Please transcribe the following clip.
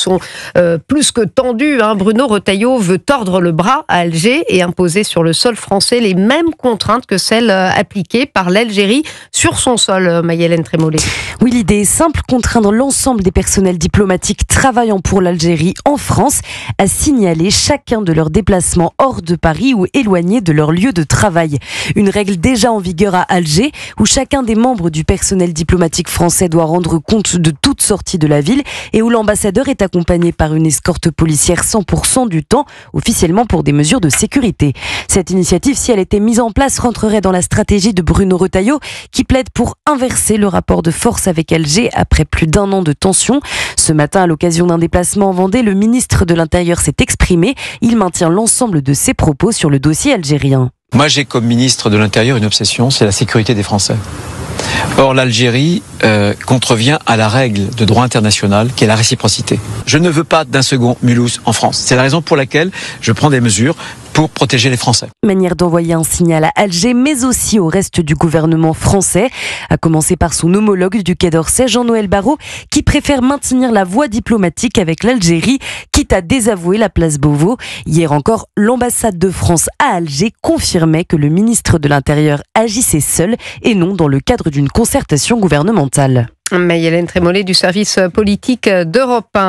sont plus que tendues. Bruno Retailleau veut tordre le bras à Alger et imposer sur le sol français les mêmes contraintes que celles appliquées par l'Algérie sur son sol, Maï-Hélène Trémollet. Oui, l'idée est simple, contraindre l'ensemble des personnels diplomatiques travaillant pour l'Algérie en France à signaler chacun de leurs déplacements hors de Paris ou éloignés de leur lieu de travail. Une règle déjà en vigueur à Alger, où chacun des membres du personnel diplomatique français doit rendre compte de toute sortie de la ville et où l'ambassadeur est accompagné par une escorte policière 100% du temps, officiellement pour des mesures de sécurité. Cette initiative, si elle était mise en place, rentrerait dans la stratégie de Bruno Retailleau, qui plaide pour inverser le rapport de force avec Alger après plus d'1 an de tension. Ce matin, à l'occasion d'un déplacement en Vendée, le ministre de l'Intérieur s'est exprimé. Il maintient l'ensemble de ses propos sur le dossier algérien. Moi, j'ai comme ministre de l'Intérieur une obsession, c'est la sécurité des Français. Or, l'Algérie contrevient à la règle de droit international qui est la réciprocité. Je ne veux pas d'un second Mulhouse en France. C'est la raison pour laquelle je prends des mesures pour protéger les Français. Manière d'envoyer un signal à Alger, mais aussi au reste du gouvernement français, à commencer par son homologue du Quai d'Orsay, Jean-Noël Barrot, qui préfère maintenir la voie diplomatique avec l'Algérie, quitte à désavouer la place Beauvau. Hier encore, l'ambassade de France à Alger confirmait que le ministre de l'Intérieur agissait seul et non dans le cadre d'une concertation gouvernementale. Maï-Hélène Trémollet du service politique d'Europe 1.